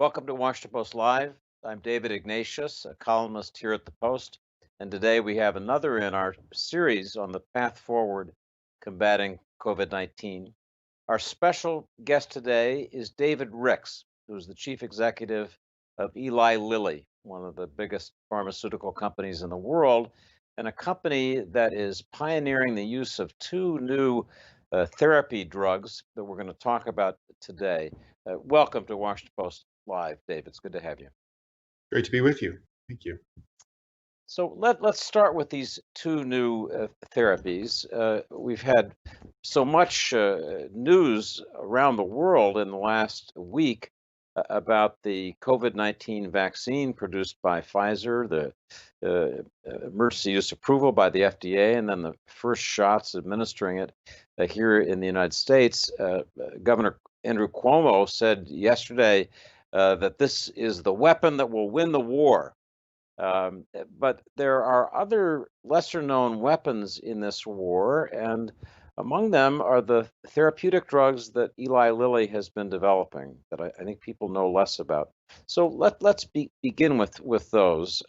Welcome to Washington Post Live. I'm David Ignatius, a columnist here at the Post, and today we have another in our series on the path forward combating COVID-19. Our special guest today is David Ricks, who's the chief executive of Eli Lilly, one of the biggest pharmaceutical companies in the world, and a company that is pioneering the use of two new therapy drugs that we're going to talk about today. Welcome to Washington Post Live, David. It's good to have you. Great to be with you. Thank you. So let's start with these two new therapies. We've had so much news around the world in the last week about the COVID-19 vaccine produced by Pfizer, the emergency use approval by the FDA, and then the first shots administering it here in the United States. Governor Andrew Cuomo said yesterday that this is the weapon that will win the war. But there are other lesser known weapons in this war, and among them are the therapeutic drugs that Eli Lilly has been developing that I think people know less about. So let's begin with those.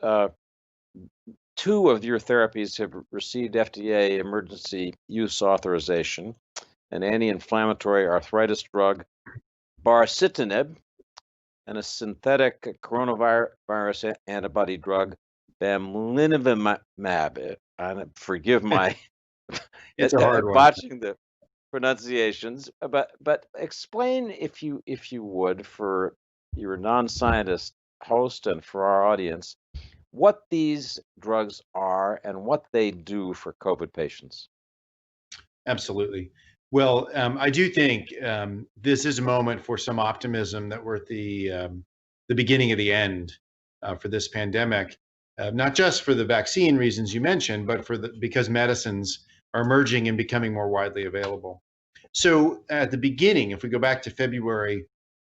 Two of your therapies have received FDA emergency use authorization: an anti-inflammatory arthritis drug, baricitinib, and a synthetic coronavirus antibody drug, bamlanivimab. And forgive my It's a hard one. botching the pronunciations, but explain if you would, for your non-scientist host and for our audience, what these drugs are and what they do for COVID patients. Absolutely. Well, I do think this is a moment for some optimism that we're at the beginning of the end for this pandemic, not just for the vaccine reasons you mentioned, but because medicines are emerging and becoming more widely available. So at the beginning, if we go back to February,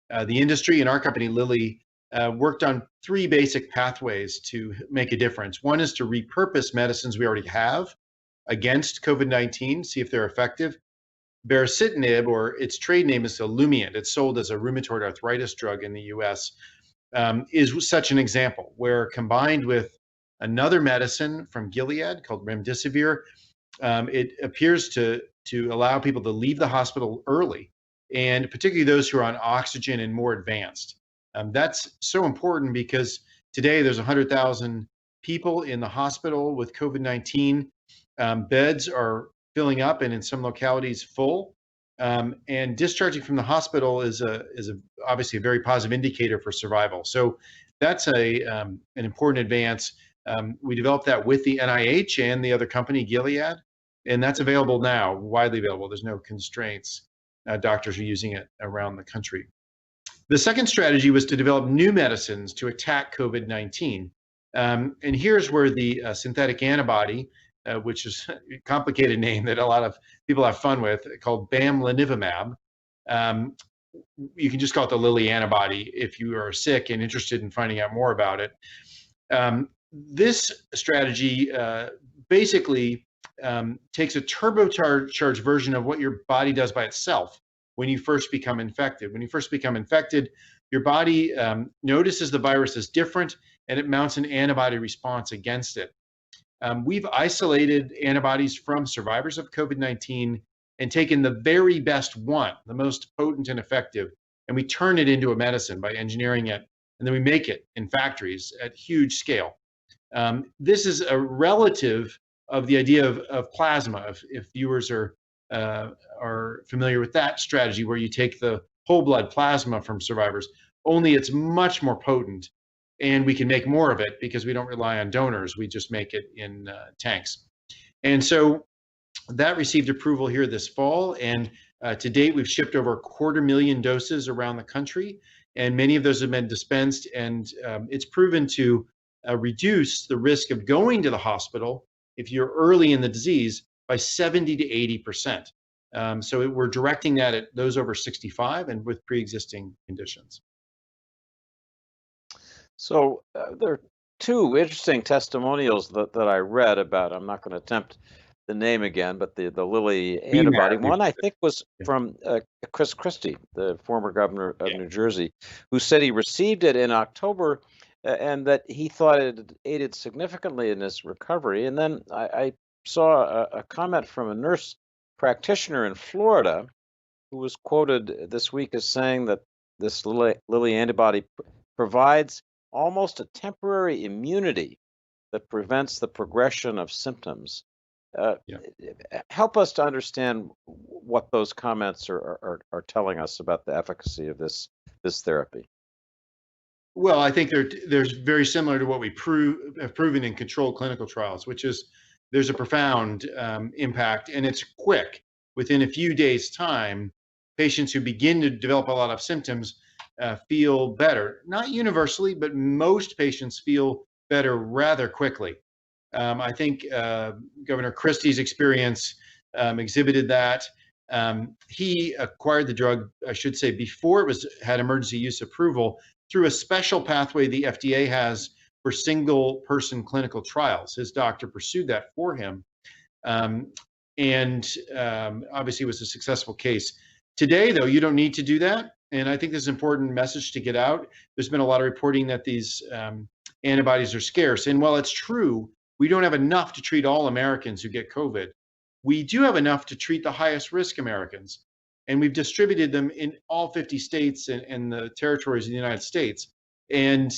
the industry and our company, Lilly, worked on three basic pathways to make a difference. One is to repurpose medicines we already have against COVID-19, see if they're effective. Baricitinib, or its trade name is Olumiant, it's sold as a rheumatoid arthritis drug in the US, is such an example where, combined with another medicine from Gilead called remdesivir, it appears to allow people to leave the hospital early, and particularly those who are on oxygen and more advanced. That's so important because today there's 100,000 people in the hospital with COVID-19. Beds are filling up, and in some localities full. And discharging from the hospital is obviously a very positive indicator for survival. So that's an important advance. We developed that with the NIH and the other company, Gilead, and that's available now, widely available. There's no constraints. Doctors are using it around the country. The second strategy was to develop new medicines to attack COVID-19. And here's where the synthetic antibody, which is a complicated name that a lot of people have fun with, called bamlanivimab. You can just call it the Lilly antibody if you are sick and interested in finding out more about it. This strategy basically takes a turbocharged version of what your body does by itself when you first become infected. When you first become infected, your body notices the virus is different, and it mounts an antibody response against it. We've isolated antibodies from survivors of COVID-19 and taken the very best one, the most potent and effective, and we turn it into a medicine by engineering it, and then we make it in factories at huge scale. This is a relative of the idea of plasma, if viewers are familiar with that strategy, where you take the whole blood plasma from survivors, only it's much more potent, and we can make more of it because we don't rely on donors. We just make it in tanks. And so that received approval here this fall, and to date we've shipped over 250,000 doses around the country, and many of those have been dispensed, and it's proven to reduce the risk of going to the hospital if you're early in the disease by 70 to 80%. So we're directing that at those over 65 and with pre-existing conditions. So there are two interesting testimonials that I read about. I'm not going to attempt the name again, but the Lilly antibody. BMAT, One I think was yeah. from Chris Christie, the former governor of Yeah. New Jersey, who said he received it in October and that he thought it had aided significantly in his recovery. And then I saw a comment from a nurse practitioner in Florida who was quoted this week as saying that this Lilly antibody provides almost a temporary immunity that prevents the progression of symptoms. Uh, Yeah. Help us to understand what those comments are telling us about the efficacy of this therapy. Well, I think there's very similar to what we have proven in controlled clinical trials, which is there's a profound impact, and it's quick. Within a few days' time, patients who begin to develop a lot of symptoms feel better. Not universally, but most patients feel better rather quickly. I think Governor Christie's experience exhibited that. He acquired the drug, I should say, before it had emergency use approval through a special pathway the FDA has for single person clinical trials. His doctor pursued that for him. Um, and obviously it was a successful case. Today, though, you don't need to do that. And I think this is an important message to get out. There's been a lot of reporting that these antibodies are scarce. And while it's true, we don't have enough to treat all Americans who get COVID. We do have enough to treat the highest risk Americans. And we've distributed them in all 50 states and the territories of the United States. And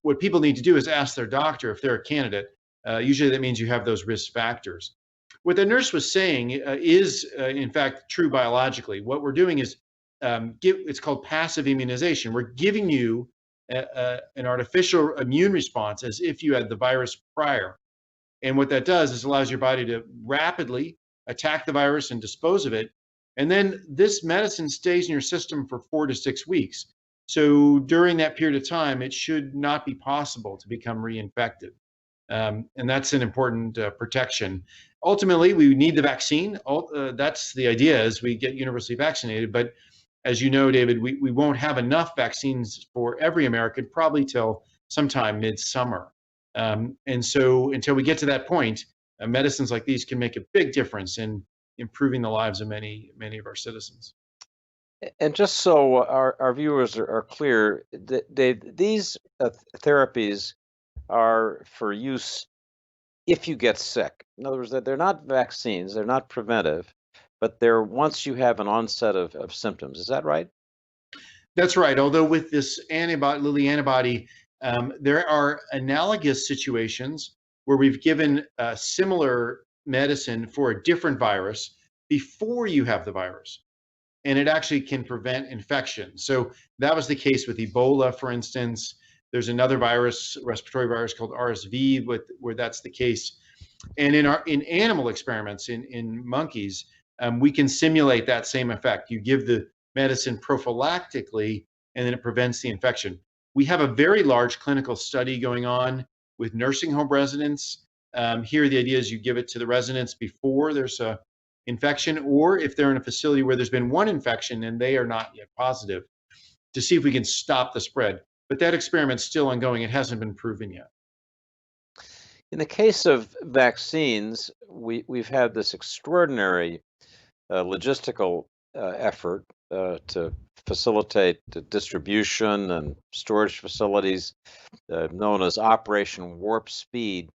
what people need to do is ask their doctor if they're a candidate. Usually that means you have those risk factors. What the nurse was saying is, in fact, true biologically. What we're doing is, it's called passive immunization. We're giving you an artificial immune response as if you had the virus prior. And what that does is allows your body to rapidly attack the virus and dispose of it. And then this medicine stays in your system for 4 to 6 weeks. So during that period of time, it should not be possible to become reinfected. And that's an important protection. Ultimately, we need the vaccine. That's the idea, is we get universally vaccinated. But as you know, David, we won't have enough vaccines for every American probably till sometime midsummer. And so until we get to that point, medicines like these can make a big difference in improving the lives of many of our citizens. And just so our viewers are clear, these therapies are for use if you get sick. In other words, that they're not vaccines, they're not preventive, but they're once you have an onset of symptoms. Is that right? That's right. Although with this Lilly antibody, there are analogous situations where we've given a similar medicine for a different virus before you have the virus, and it actually can prevent infection. So that was the case with Ebola, for instance. There's another virus, respiratory virus called RSV, where that's the case. And in animal experiments in monkeys, we can simulate that same effect. You give the medicine prophylactically, and then it prevents the infection. We have a very large clinical study going on with nursing home residents. Here, the idea is you give it to the residents before there's a infection, or if they're in a facility where there's been one infection and they are not yet positive, to see if we can stop the spread. But that experiment's still ongoing. It hasn't been proven yet. In the case of vaccines, we've had this extraordinary logistical effort to facilitate the distribution and storage facilities known as Operation Warp Speed.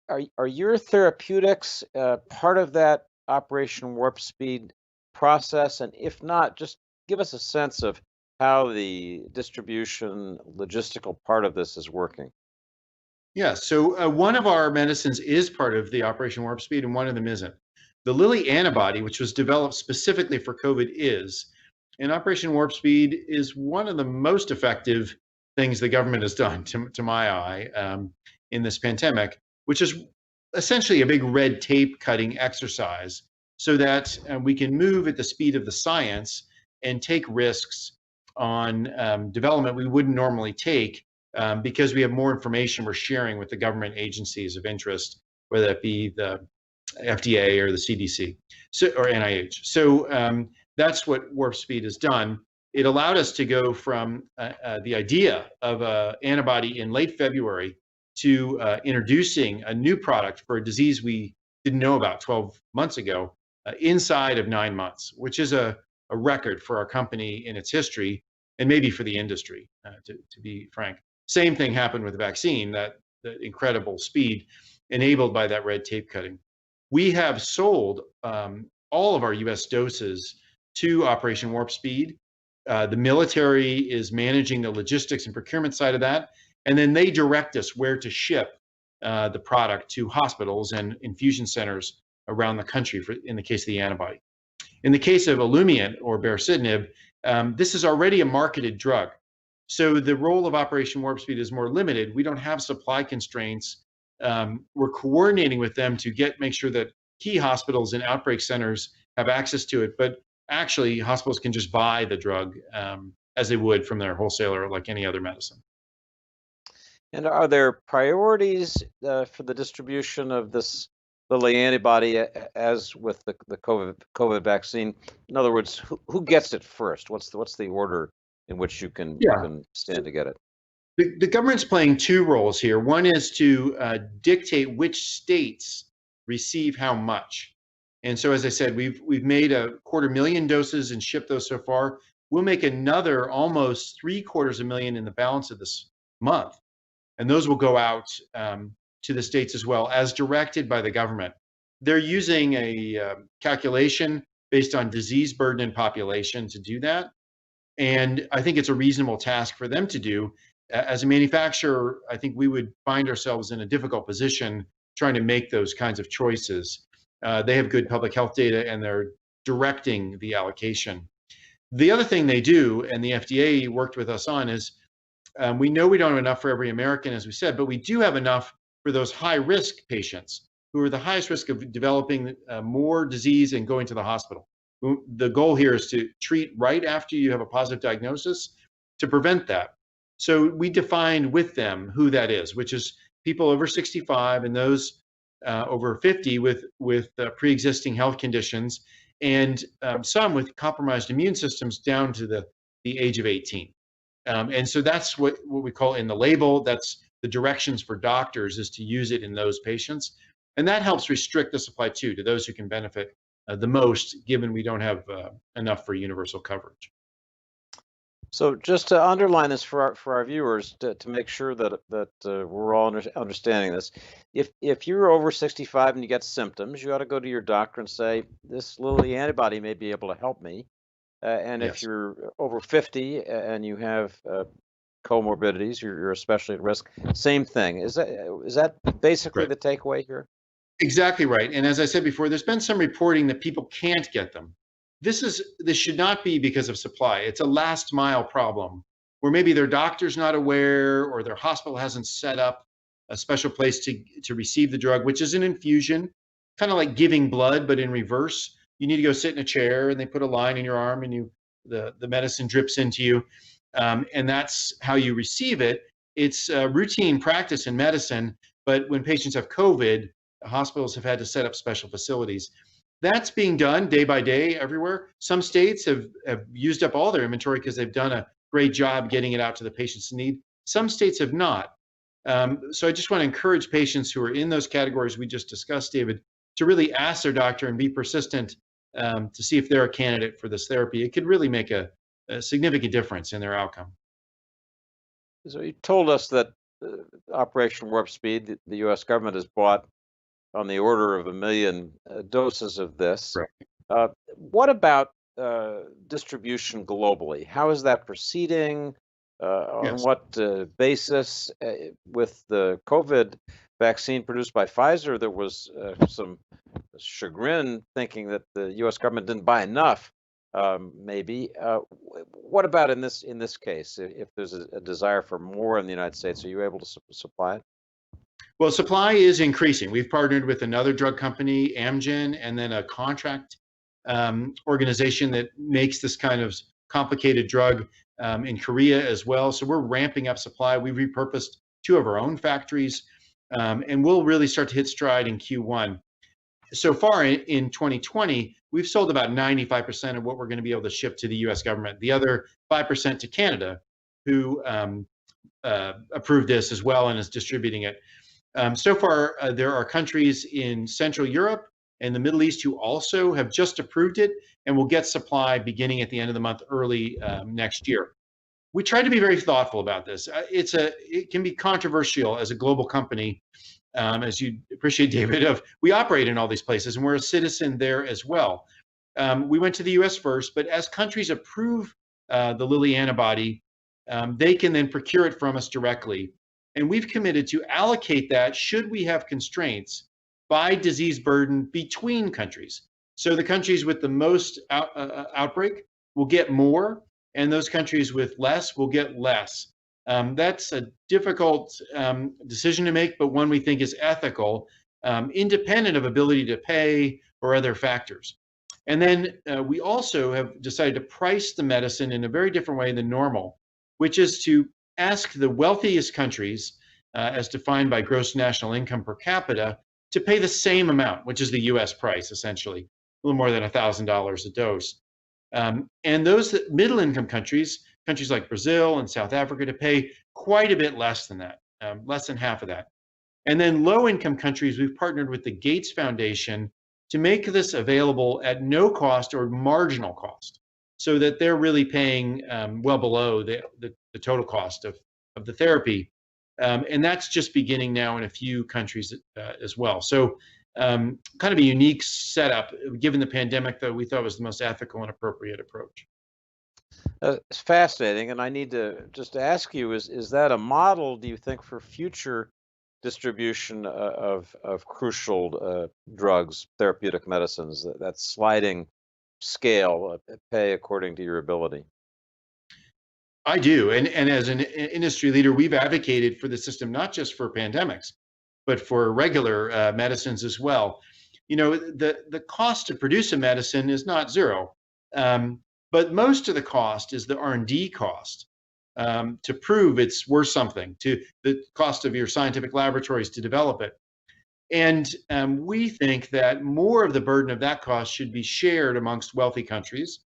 Are your therapeutics part of that Operation Warp Speed process? And if not, just give us a sense of how the distribution logistical part of this is working. Yeah, so one of our medicines is part of the Operation Warp Speed, and one of them isn't. The Lilly antibody, which was developed specifically for COVID, is. And Operation Warp Speed is one of the most effective things the government has done, to my eye, in this pandemic, which is essentially a big red tape cutting exercise so that we can move at the speed of the science and take risks on development we wouldn't normally take because we have more information we're sharing with the government agencies of interest, whether it be the FDA or the CDC or NIH. So that's what Warp Speed has done. It allowed us to go from the idea of an antibody in late February to introducing a new product for a disease we didn't know about 12 months ago, inside of 9 months, which is a record for our company in its history and maybe for the industry, to be frank. Same thing happened with the vaccine, that the incredible speed enabled by that red tape cutting. We have sold all of our US doses to Operation Warp Speed. The military is managing the logistics and procurement side of that, and then they direct us where to ship the product to hospitals and infusion centers around the country in the case of the antibody. In the case of Olumiant or baricitinib, this is already a marketed drug. So the role of Operation Warp Speed is more limited. We don't have supply constraints. We're coordinating with them to make sure that key hospitals and outbreak centers have access to it. But actually, hospitals can just buy the drug as they would from their wholesaler, like any other medicine. And are there priorities for the distribution of this Lilly antibody as with the COVID vaccine? In other words, who gets it first? What's the order in which you can stand to get it? The government's playing two roles here. One is to dictate which states receive how much. And so, as I said, we've made 250,000 doses and shipped those so far. We'll make another almost 750,000 in the balance of this month. And those will go out to the states as well, as directed by the government. They're using a calculation based on disease burden and population to do that. And I think it's a reasonable task for them to do. As a manufacturer, I think we would find ourselves in a difficult position trying to make those kinds of choices. They have good public health data and they're directing the allocation. The other thing they do, and the FDA worked with us on, is we know we don't have enough for every American, as we said, but we do have enough for those high-risk patients who are the highest risk of developing more disease and going to the hospital. The goal here is to treat right after you have a positive diagnosis to prevent that. So we defined with them who that is, which is people over 65 and those over 50 with pre-existing health conditions, and some with compromised immune systems down to the age of 18. And so that's what we call in the label, that's the directions for doctors, is to use it in those patients. And that helps restrict the supply too, to those who can benefit the most, given we don't have enough for universal coverage. So just to underline this for our viewers, to make sure that we're all understanding this, if you're over 65 and you get symptoms, you ought to go to your doctor and say, this Lilly antibody may be able to help me. And if you're over 50 and you have comorbidities, you're especially at risk. Same thing. Is that basically the takeaway here? Exactly right. And as I said before, there's been some reporting that people can't get them. This should not be because of supply. It's a last mile problem where maybe their doctor's not aware or their hospital hasn't set up a special place to receive the drug, which is an infusion, kind of like giving blood, but in reverse. You need to go sit in a chair and they put a line in your arm and the medicine drips into you. And that's how you receive it. It's a routine practice in medicine, but when patients have COVID, hospitals have had to set up special facilities. That's being done day by day everywhere. Some states have used up all their inventory because they've done a great job getting it out to the patients in need. Some states have not. So I just want to encourage patients who are in those categories we just discussed, David, to really ask their doctor and be persistent to see if they're a candidate for this therapy. It could really make a significant difference in their outcome. So you told us that Operation Warp Speed, the U.S. government has bought on the order of 1 million doses of this. Right. What about distribution globally? How is that proceeding? On what basis? With the COVID vaccine produced by Pfizer, there was some chagrin thinking that the U.S. government didn't buy enough. Maybe. What about in this case? If there's a desire for more in the United States, are you able to supply it? Well, supply is increasing. We've partnered with another drug company, Amgen, and then a contract organization that makes this kind of complicated drug in Korea as well. So we're ramping up supply. We've repurposed 2 of our own factories, and we'll really start to hit stride in Q1. So far in 2020, we've sold about 95% of what we're going to be able to ship to the U.S. government. The other 5% to Canada, who approved this as well and is distributing it. So far, there are countries in Central Europe and the Middle East who also have just approved it and will get supply beginning at the end of the month, early next year. We try to be very thoughtful about this. It can be controversial as a global company, as you appreciate, David. We operate in all these places, and we're a citizen there as well. We went to the U.S. first, but as countries approve the Lilly antibody, they can then procure it from us directly. And we've committed to allocate that, should we have constraints, by disease burden between countries. So the countries with the most outbreak will get more, and those countries with less will get less. That's a difficult decision to make, but one we think is ethical, independent of ability to pay or other factors. And then we also have decided to price the medicine in a very different way than normal, which is to ask the wealthiest countries, as defined by gross national income per capita, to pay the same amount, which is the US price, essentially, a little more than $1,000 a dose. And those middle income countries like Brazil and South Africa, to pay quite a bit less than that, less than half of that. And then low income countries, we've partnered with the Gates Foundation to make this available at no cost or marginal cost, so that they're really paying well below the total cost of the therapy. And that's just beginning now in a few countries as well. So kind of a unique setup, given the pandemic, that we thought was the most ethical and appropriate approach. It's fascinating, and I need to just ask you: is that a model, do you think, for future distribution of crucial drugs, therapeutic medicines? That sliding scale, pay according to your ability. I do, and as an industry leader, we've advocated for the system, not just for pandemics, but for regular medicines as well. You know, the cost to produce a medicine is not zero, but most of the cost is the R&D cost, to prove it's worth something, to the cost of your scientific laboratories to develop it. And we think that more of the burden of that cost should be shared amongst wealthy countries,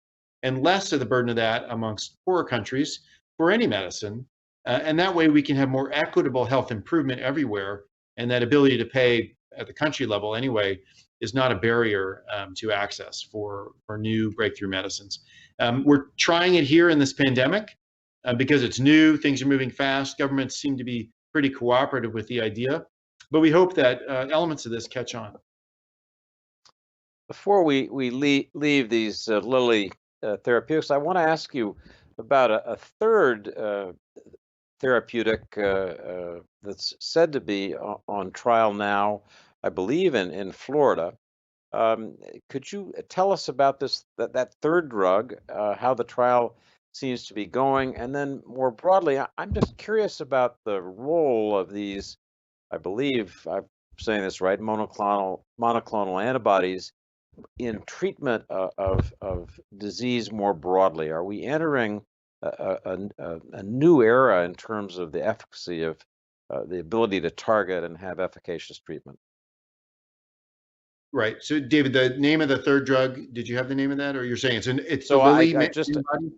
and less of the burden of that amongst poorer countries for any medicine. And that way we can have more equitable health improvement everywhere, and that ability to pay at the country level anyway is not a barrier to access for new breakthrough medicines. We're trying it here in this pandemic because it's new, things are moving fast, governments seem to be pretty cooperative with the idea, but we hope that elements of this catch on. Before we leave these Lilly therapeutics, I want to ask you about a third therapeutic that's said to be on trial now, I believe in Florida. Could you tell us about that third drug, how the trial seems to be going, and then more broadly, I'm just curious about the role of these, I believe I'm saying this right, monoclonal antibodies in treatment of disease more broadly. Are we entering a new era in terms of the efficacy of the ability to target and have efficacious treatment? Right. So, David, the name of the third drug, did you have the name of that, or you're saying it's So the Lilly I just antibody?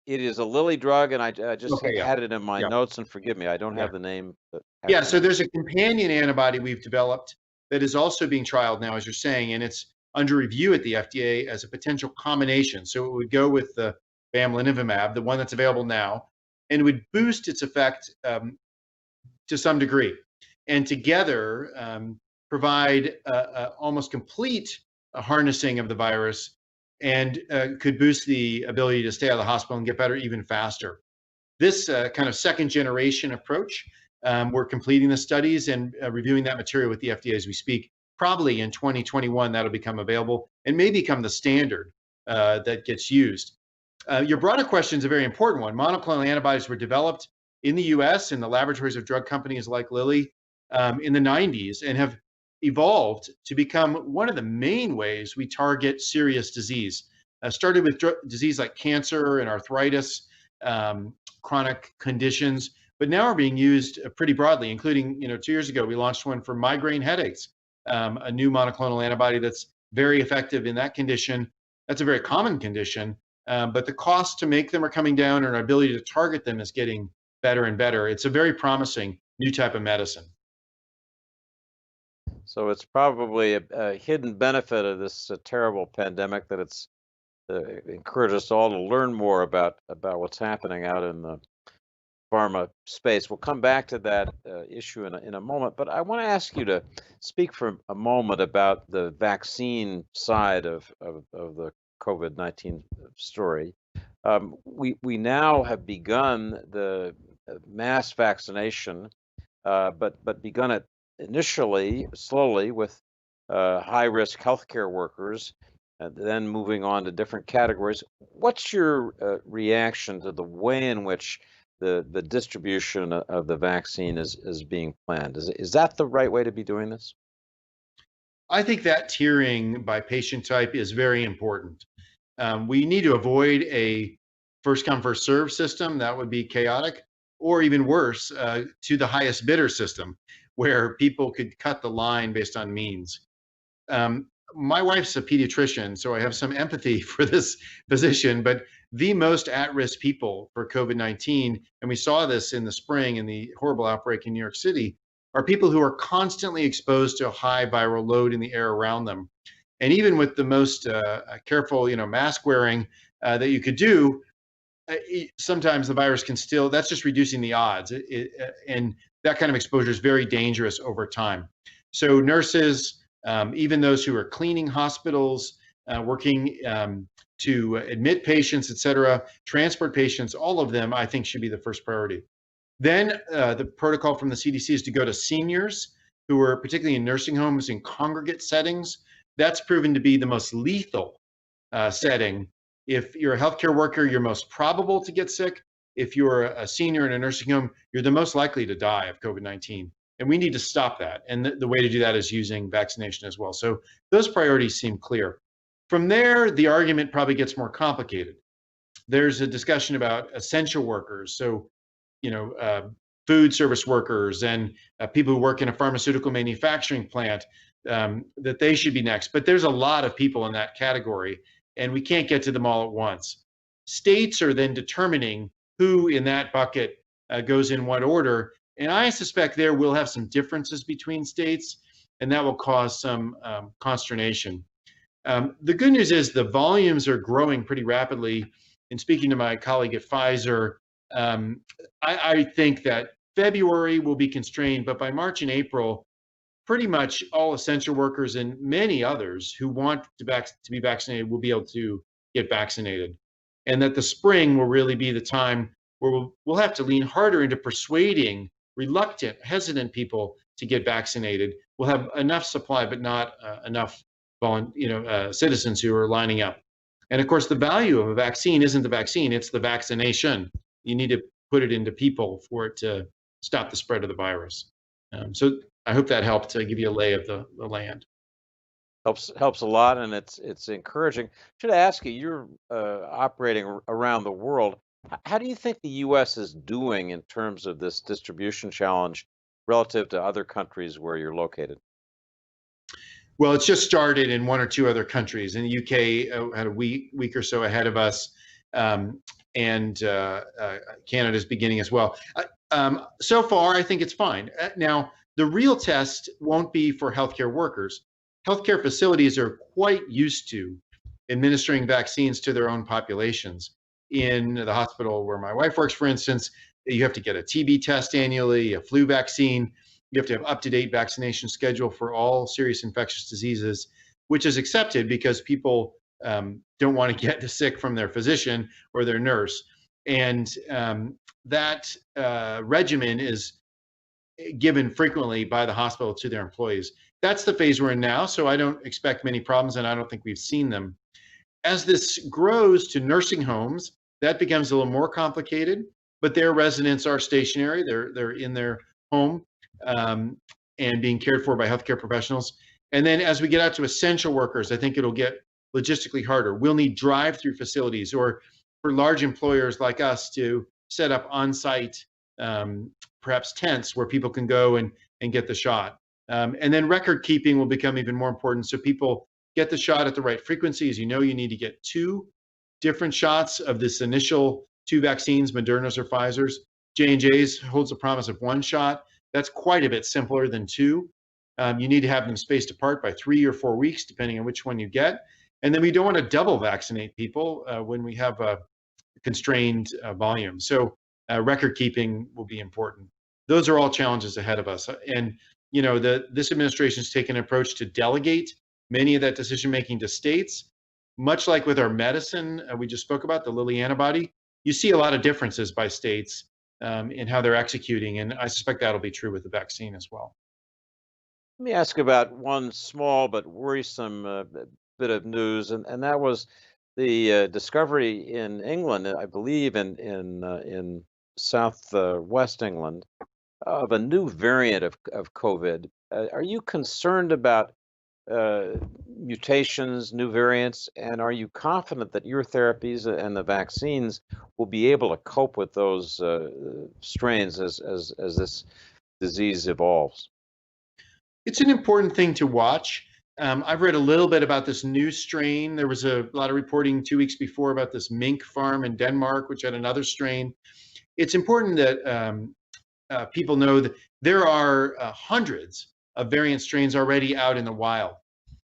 it is a Lilly drug, and I just Okay, yeah, had it in my yeah, notes, and forgive me, I don't yeah. have the name, the Yeah, actual so name. there's a companion antibody we've developed that is also being trialed now, as you're saying, and it's under review at the FDA as a potential combination. So it would go with the bamlanivimab, the one that's available now, and would boost its effect to some degree, and together provide almost complete harnessing of the virus, and could boost the ability to stay out of the hospital and get better even faster. This kind of second generation approach, we're completing the studies and reviewing that material with the FDA as we speak. Probably in 2021, that'll become available and may become the standard that gets used. Your broader question is a very important one. Monoclonal antibodies were developed in the US in the laboratories of drug companies like Lilly in the 90s, and have evolved to become one of the main ways we target serious disease. Started with disease like cancer and arthritis, chronic conditions, but now are being used pretty broadly, including, 2 years ago, we launched one for migraine headaches, a new monoclonal antibody that's very effective in that condition. That's a very common condition, but the cost to make them are coming down, and our ability to target them is getting better and better. It's a very promising new type of medicine. So it's probably a hidden benefit of this terrible pandemic that it's encouraged us all to learn more about what's happening out in the pharma space. We'll come back to that issue in a moment, but I want to ask you to speak for a moment about the vaccine side of the COVID-19 story. We now have begun the mass vaccination, but begun it initially slowly with high risk healthcare workers, and then moving on to different categories. What's your reaction to the way in which the distribution of the vaccine is being planned? Is that the right way to be doing this? I think that tiering by patient type is very important. We need to avoid a first come, first serve system. That would be chaotic, or even worse, to the highest bidder system, where people could cut the line based on means. My wife's a pediatrician, so I have some empathy for this position, but the most at-risk people for COVID-19, and we saw this in the spring in the horrible outbreak in New York City, are people who are constantly exposed to a high viral load in the air around them. And even with the most careful, mask wearing that you could do, sometimes the virus can still, that's just reducing the odds. And that kind of exposure is very dangerous over time. So nurses, even those who are cleaning hospitals, working to admit patients, et cetera, transport patients, all of them, I think, should be the first priority. Then the protocol from the CDC is to go to seniors who are particularly in nursing homes in congregate settings. That's proven to be the most lethal setting. If you're a healthcare worker, you're most probable to get sick. If you're a senior in a nursing home, you're the most likely to die of COVID-19. And we need to stop that. And the way to do that is using vaccination as well. So those priorities seem clear. From there, the argument probably gets more complicated. There's a discussion about essential workers. So, food service workers and people who work in a pharmaceutical manufacturing plant, that they should be next. But there's a lot of people in that category, and we can't get to them all at once. States are then determining who in that bucket goes in what order. And I suspect there will have some differences between states, and that will cause some consternation. The good news is the volumes are growing pretty rapidly. In speaking to my colleague at Pfizer, I think that February will be constrained, but by March and April, pretty much all essential workers and many others who want to be vaccinated will be able to get vaccinated. And that the spring will really be the time where we'll have to lean harder into persuading reluctant, hesitant people to get vaccinated. We'll have enough supply, but not enough citizens who are lining up. And of course, the value of a vaccine isn't the vaccine, it's the vaccination. You need to put it into people for it to stop the spread of the virus. So I hope that helped to give you a lay of the land. Helps a lot, and it's encouraging. Should I ask you? You're operating around the world. How do you think the U.S. is doing in terms of this distribution challenge relative to other countries where you're located? Well, it's just started in one or two other countries. In the UK, had a week or so ahead of us, and Canada's beginning as well. So far, I think it's fine. Now, the real test won't be for healthcare workers. Healthcare facilities are quite used to administering vaccines to their own populations. In the hospital where my wife works, for instance, you have to get a TB test annually, a flu vaccine. You have to have up-to-date vaccination schedule for all serious infectious diseases, which is accepted because people don't want to get sick from their physician or their nurse. And that regimen is given frequently by the hospital to their employees. That's the phase we're in now, so I don't expect many problems, and I don't think we've seen them. As this grows to nursing homes, that becomes a little more complicated, but their residents are stationary. They're in their home and being cared for by healthcare professionals. And then as we get out to essential workers, I think it'll get logistically harder. We'll need drive-through facilities, or for large employers like us to set up on-site, perhaps tents where people can go and get the shot. And then record keeping will become even more important, so people get the shot at the right frequency. As you know, you need to get 2 different shots of this initial 2 vaccines, Moderna's or Pfizer's. J&J's holds a promise of 1 shot. That's quite a bit simpler than 2. You need to have them spaced apart by 3 or 4 weeks, depending on which one you get. And then we don't want to double vaccinate people when we have a constrained volume. So record keeping will be important. Those are all challenges ahead of us. And this administration has taken an approach to delegate many of that decision making to states. Much like with our medicine, we just spoke about the Lilly antibody. You see a lot of differences by states in how they're executing, and I suspect that'll be true with the vaccine as well. Let me ask about one small but worrisome bit of news, and that was the discovery in England, I believe in south west England, of a new variant of COVID. Are you concerned about mutations, new variants, and are you confident that your therapies and the vaccines will be able to cope with those strains as this disease evolves? It's an important thing to watch. I've read a little bit about this new strain. There was a lot of reporting 2 weeks before about this mink farm in Denmark, which had another strain. It's important that people know that there are hundreds of variant strains already out in the wild.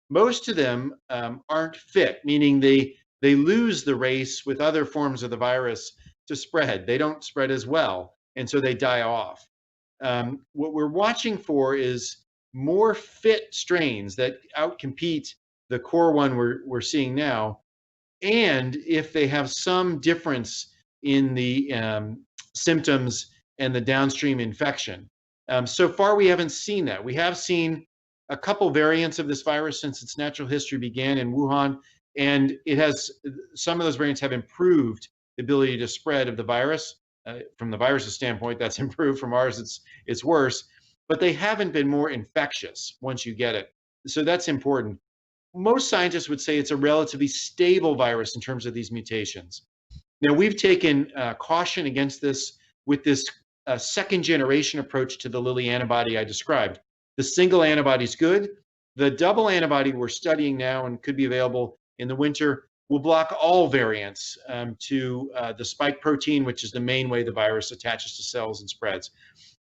Most of them aren't fit, meaning they lose the race with other forms of the virus to spread. They don't spread as well, and so they die off. What we're watching for is more fit strains that outcompete the core one we're seeing now, and if they have some difference in the symptoms and the downstream infection. So far, we haven't seen that. We have seen a couple variants of this virus since its natural history began in Wuhan, and some of those variants have improved the ability to spread of the virus. From the virus's standpoint, that's improved. From ours, it's worse. But they haven't been more infectious once you get it. So that's important. Most scientists would say it's a relatively stable virus in terms of these mutations. Now, we've taken caution against this with this second generation approach to the Lilly antibody I described. The single antibody is good. The double antibody we're studying now and could be available in the winter will block all variants to the spike protein, which is the main way the virus attaches to cells and spreads.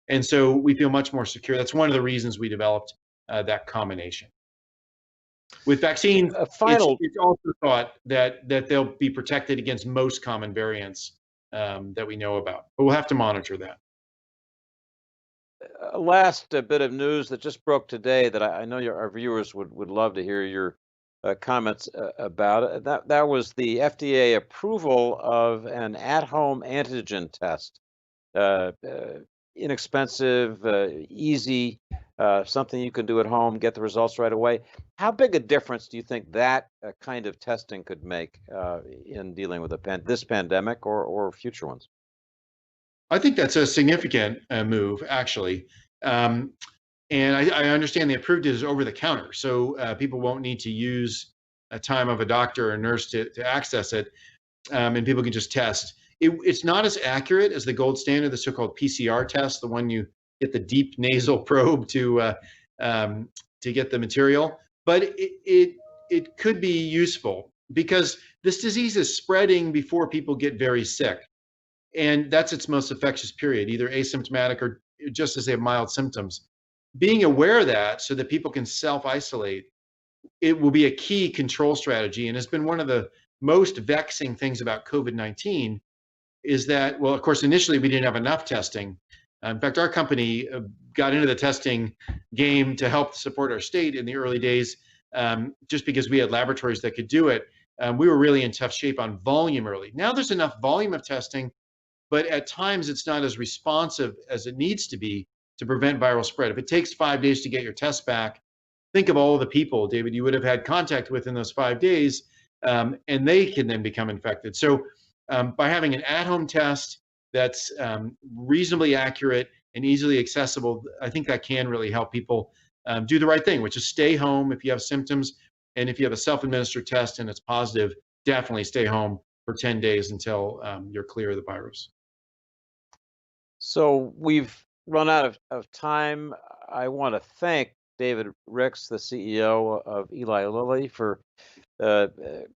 And so we feel much more secure. That's one of the reasons we developed that combination. With vaccines, it's also thought that they'll be protected against most common variants that we know about, but we'll have to monitor that. Last bit of news that just broke today that I know our viewers would love to hear your comments about it. That was the FDA approval of an at-home antigen test. Inexpensive, easy, something you can do at home, get the results right away. How big a difference do you think that kind of testing could make in dealing with this pandemic or future ones? I think that's a significant move, actually. And I understand they approved it as over the counter, so people won't need to use a time of a doctor or nurse to access it, and people can just test. It's not as accurate as the gold standard, the so-called PCR test, the one you get the deep nasal probe to get the material, but it could be useful because this disease is spreading before people get very sick. And that's its most infectious period, either asymptomatic or just as they have mild symptoms. Being aware of that so that people can self-isolate, it will be a key control strategy. And it's been one of the most vexing things about COVID-19 is that, well, of course, initially we didn't have enough testing. In fact, our company got into the testing game to help support our state in the early days, just because we had laboratories that could do it. We were really in tough shape on volume early. Now there's enough volume of testing, but at times it's not as responsive as it needs to be to prevent viral spread. If it takes 5 days to get your test back, think of all the people, David, you would have had contact with in those 5 days, and they can then become infected. So by having an at-home test that's reasonably accurate and easily accessible, I think that can really help people do the right thing, which is stay home if you have symptoms. And if you have a self-administered test and it's positive, definitely stay home for 10 days until you're clear of the virus. So we've run out of time. I want to thank David Ricks, the CEO of Eli Lilly, for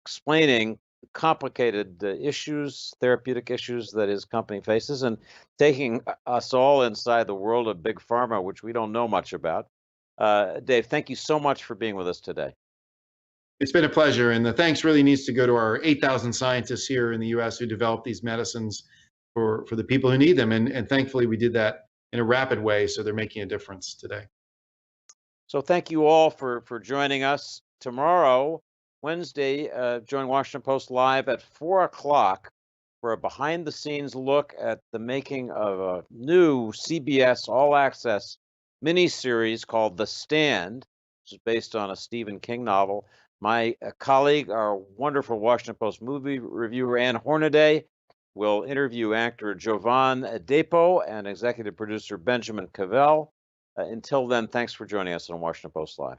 explaining complicated issues, therapeutic issues that his company faces, and taking us all inside the world of big pharma, which we don't know much about. Dave, thank you so much for being with us today. It's been a pleasure, and the thanks really needs to go to our 8,000 scientists here in the U.S. who developed these medicines for the people who need them, and thankfully we did that in a rapid way, so they're making a difference today. So thank you all for joining us. Tomorrow, Wednesday, join Washington Post Live at 4 o'clock for a behind-the-scenes look at the making of a new CBS all-access miniseries called The Stand, which is based on a Stephen King novel. My colleague, our wonderful Washington Post movie reviewer, Ann Hornaday, will interview actor Jovan Depo and executive producer Benjamin Cavell. Until then, thanks for joining us on Washington Post Live.